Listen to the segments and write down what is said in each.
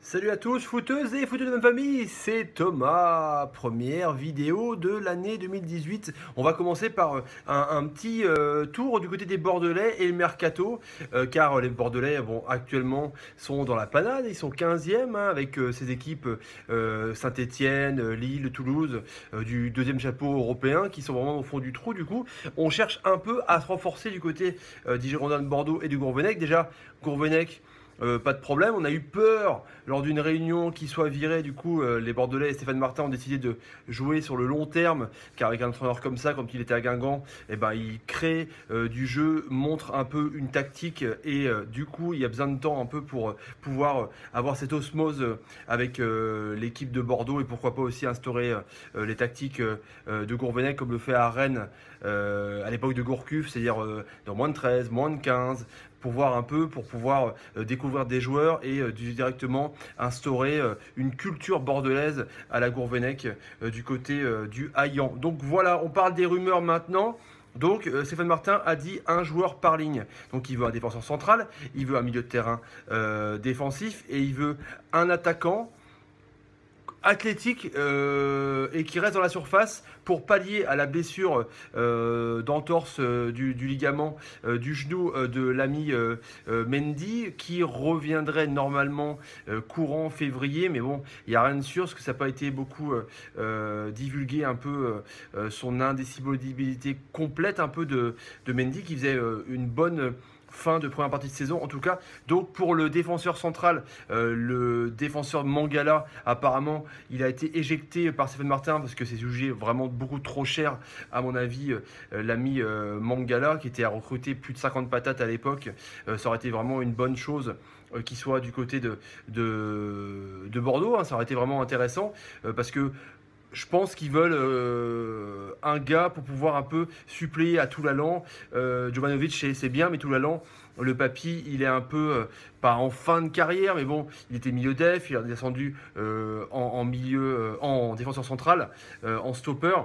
Salut à tous, footeuses et footeux de ma famille, c'est Thomas. Première vidéo de l'année 2018. On va commencer par un petit tour du côté des Bordelais et le Mercato, car les Bordelais, bon, actuellement, sont dans la panade. Ils sont 15e avec ces équipes Saint-Étienne, Lille, Toulouse, du deuxième chapeau européen, qui sont vraiment au fond du trou. Du coup, on cherche un peu à se renforcer du côté des Girondins de Bordeaux et du Gourvenec. Déjà, Gourvenec. Pas de problème, on a eu peur lors d'une réunion qui soit virée. Du coup, les Bordelais et Stéphane Martin ont décidé de jouer sur le long terme, car avec un entraîneur comme ça, quand il était à Guingamp, eh ben, il crée du jeu, montre un peu une tactique, et du coup, il y a besoin de temps un peu pour pouvoir avoir cette osmose avec l'équipe de Bordeaux, et pourquoi pas aussi instaurer les tactiques de Gourvenec, comme le fait à Rennes à l'époque de Gourcuff, c'est-à-dire dans moins de 13, moins de 15, pour voir un peu, pour pouvoir découvrir des joueurs et directement instaurer une culture bordelaise à la Gourvenec du côté du Haillan. Donc voilà, on parle des rumeurs maintenant. Donc Stéphane Martin a dit un joueur par ligne. Donc il veut un défenseur central, il veut un milieu de terrain défensif et il veut un attaquant athlétique et qui reste dans la surface pour pallier à la blessure d'entorse du ligament du genou de l'ami Mendy, qui reviendrait normalement courant février, mais bon, il n'y a rien de sûr parce que ça n'a pas été beaucoup divulgué, un peu son indécidibilité complète un peu de Mendy, qui faisait une bonne fin de première partie de saison en tout cas. Donc pour le défenseur central, le défenseur Mangala, apparemment il a été éjecté par Stéphane Martin parce que c'est jugé vraiment beaucoup trop cher à mon avis. L'ami Mangala, qui était à recruter plus de 50 patates à l'époque, ça aurait été vraiment une bonne chose qu'il soit du côté de Bordeaux, hein. Ça aurait été vraiment intéressant parce que je pense qu'ils veulent un gars pour pouvoir un peu suppléer à Toulalan. Jovanovic, c'est bien, mais Toulalan, le papy, il est un peu, pas en fin de carrière, mais bon, il était milieu def, il est descendu en milieu, en défenseur central, en stopper.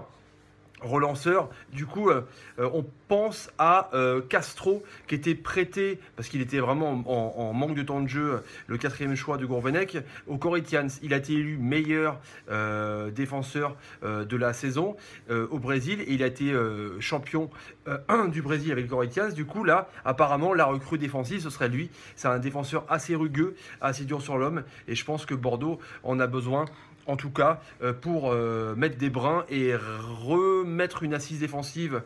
Relanceur. Du coup, on pense à Castro, qui était prêté, parce qu'il était vraiment en manque de temps de jeu, le quatrième choix de Gourvenec, au Corinthians. Il a été élu meilleur défenseur de la saison au Brésil, et il a été champion 1 du Brésil avec le Corinthians. Du coup, là, apparemment, la recrue défensive, ce serait lui. C'est un défenseur assez rugueux, assez dur sur l'homme, et je pense que Bordeaux en a besoin, en tout cas pour mettre des brins et remettre une assise défensive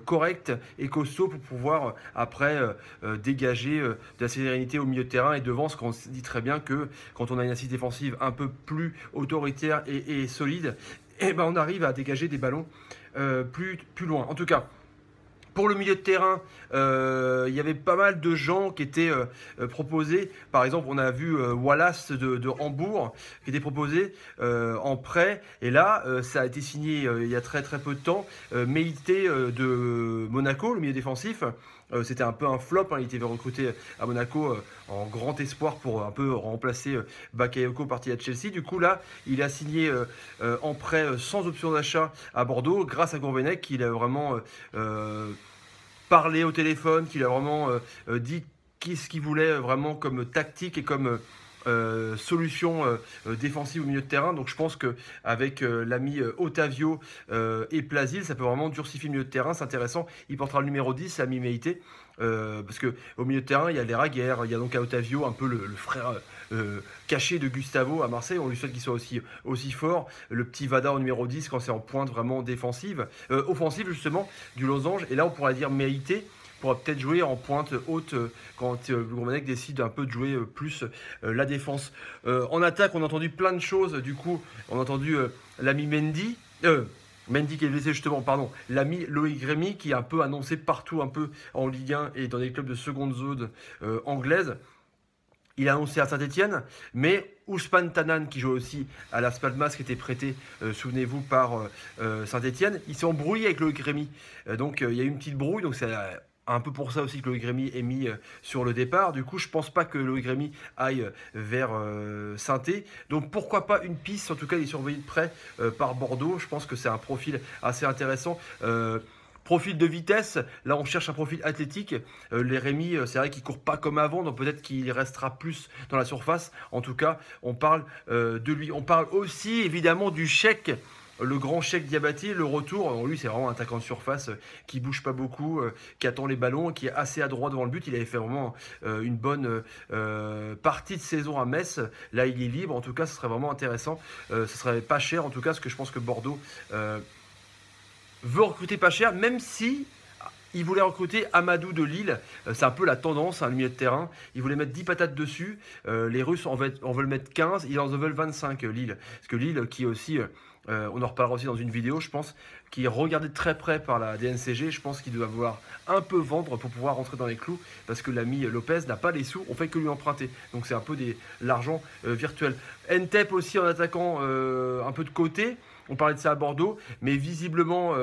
correcte et costaud, pour pouvoir après dégager de la sérénité au milieu de terrain et devant, ce qu'on se dit très bien que quand on a une assise défensive un peu plus autoritaire et solide, eh ben on arrive à dégager des ballons plus loin. En tout cas, pour le milieu de terrain, il y avait pas mal de gens qui étaient proposés. Par exemple, on a vu Wallace de Hambourg qui était proposé en prêt. Et là, ça a été signé il y a très très peu de temps. Meïté de Monaco, le milieu défensif. C'était un peu un flop, hein. Il était recruté à Monaco en grand espoir pour un peu remplacer Bakayoko parti à Chelsea. Du coup, là, il a signé en prêt sans option d'achat à Bordeaux, grâce à Gourvenec, qui a vraiment parlé au téléphone, qu'il a vraiment dit qu'est-ce qu'il voulait vraiment comme tactique et comme solution défensive au milieu de terrain. Donc je pense qu'avec l'ami Otavio et Plasil, ça peut vraiment durcifier le milieu de terrain. C'est intéressant. Il portera le numéro 10, l'ami Meïté. Parce qu'au milieu de terrain, il y a les Raguer, il y a donc à Otavio un peu le frère caché de Gustavo à Marseille. On lui souhaite qu'il soit aussi fort. Le petit Vada au numéro 10 quand c'est en pointe vraiment défensive. Offensive justement, du losange. Et là, on pourrait dire Meïté pourra peut-être jouer en pointe haute quand Gourvenec décide un peu de jouer plus la défense. En attaque, on a entendu plein de choses. Du coup, on a entendu l'ami Mendy. Mendy qui est blessé justement, pardon, l'ami Loïc Rémy, qui est un peu annoncé partout, un peu en Ligue 1 et dans des clubs de seconde zone anglaise. Il a annoncé à Saint-Étienne, mais Ousmane Tanan, qui joue aussi à Las Palmas, qui était prêté, souvenez-vous, par Saint-Étienne, il s'est embrouillé avec Loïc Rémy. Donc il y a eu une petite brouille, donc c'est un peu pour ça aussi que Loïc Rémy est mis sur le départ. Du coup, je pense pas que Loïc Rémy aille vers Saint-Étienne. Donc pourquoi pas une piste. En tout cas, il est surveillé de près par Bordeaux. Je pense que c'est un profil assez intéressant. Profil de vitesse, là on cherche un profil athlétique. Les Rémi, c'est vrai qu'il ne court pas comme avant, donc peut-être qu'il restera plus dans la surface. En tout cas, on parle de lui. On parle aussi évidemment du Cheikh. Le grand Cheikh Diabaté, le retour, lui c'est vraiment un attaquant de surface qui bouge pas beaucoup, qui attend les ballons, qui est assez adroit devant le but. Il avait fait vraiment une bonne partie de saison à Metz. Là il est libre, en tout cas ce serait vraiment intéressant. Ce serait pas cher en tout cas, parce que je pense que Bordeaux veut recruter pas cher, même si il voulait recruter Amadou de Lille. C'est un peu la tendance, un milieu de terrain. Il voulait mettre 10 patates dessus. Les Russes en veulent mettre 15. Ils en veulent 25, Lille. Parce que Lille, qui est aussi, on en reparlera aussi dans une vidéo, je pense, qui est regardé de très près par la DNCG. Je pense qu'il doit vouloir un peu vendre pour pouvoir rentrer dans les clous. Parce que l'ami Lopez n'a pas les sous. On fait que lui emprunter. Donc c'est un peu l'argent virtuel. Ntep aussi en attaquant un peu de côté. On parlait de ça à Bordeaux, mais visiblement,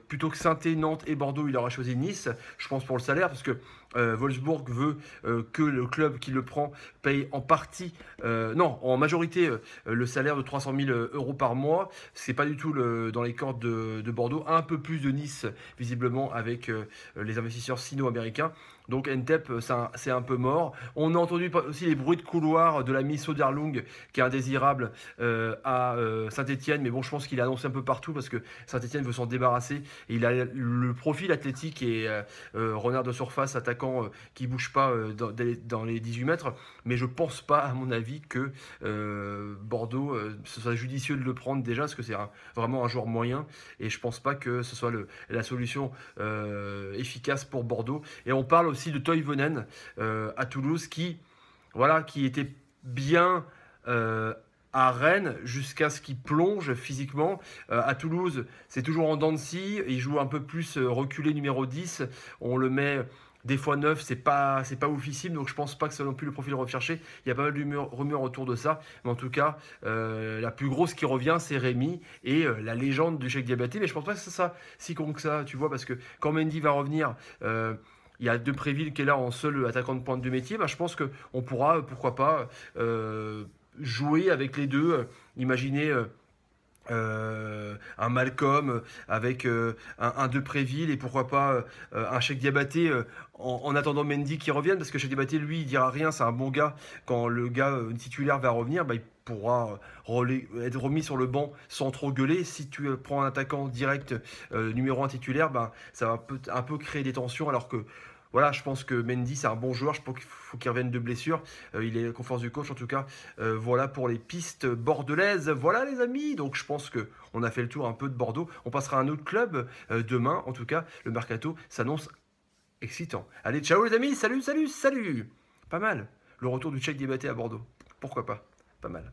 plutôt que Saint-Étienne, Nantes et Bordeaux, il aura choisi Nice, je pense pour le salaire, parce que Wolfsburg veut que le club qui le prend paye en partie, non, en majorité, le salaire de 300 000 euros par mois. C'est pas du tout dans les cordes de Bordeaux, un peu plus de Nice, visiblement, avec les investisseurs sino-américains. Donc Ntep, c'est un peu mort. On a entendu aussi les bruits de couloir de l'ami Soderlung, qui est indésirable à Saint-Étienne. Mais bon, je pense qu'il est annoncé un peu partout parce que Saint-Étienne veut s'en débarrasser. Et il a le profil athlétique et renard de surface, attaquant qui ne bouge pas dans les 18 mètres. Mais je ne pense pas, à mon avis, que Bordeaux, ce soit judicieux de le prendre déjà, parce que c'est vraiment un joueur moyen. Et je ne pense pas que ce soit la solution efficace pour Bordeaux. Et on parle aussi de Toivonen à Toulouse qui était bien à Rennes jusqu'à ce qu'il plonge physiquement. À Toulouse, c'est toujours en dents de scie. Il joue un peu plus reculé numéro 10. On le met des fois 9, c'est pas oufissime, donc je pense pas que ce soit non plus le profil recherché. Il y a pas mal de rumeurs autour de ça, mais en tout cas, la plus grosse qui revient, c'est Rémi et la légende du Cheikh Diabaté. Mais je pense pas que c'est ça si con que ça, tu vois, parce que quand Mendy va revenir, il y a Depréville qui est là en seul attaquant de pointe de métier. Bah, je pense qu'on pourra, pourquoi pas, jouer avec les deux. Imaginez un Malcolm avec un Depréville et pourquoi pas un Cheikh Diabaté en attendant Mendy qui revienne, parce que Cheikh Diabaté, lui, il dira rien, c'est un bon gars. Quand le gars titulaire va revenir, bah, il pourra être remis sur le banc sans trop gueuler. Si tu prends un attaquant direct numéro 1 titulaire, bah, ça va un peu créer des tensions, alors que voilà, je pense que Mendy, c'est un bon joueur. Je pense qu'il faut qu'il revienne de blessure. Il est la confiance du coach, en tout cas. Voilà pour les pistes bordelaises. Voilà, les amis. Donc, je pense qu'on a fait le tour un peu de Bordeaux. On passera à un autre club demain. En tout cas, le mercato s'annonce excitant. Allez, ciao, les amis. Salut, salut, salut. Pas mal. Le retour du Cheikh Diabaté à Bordeaux. Pourquoi pas? Pas mal.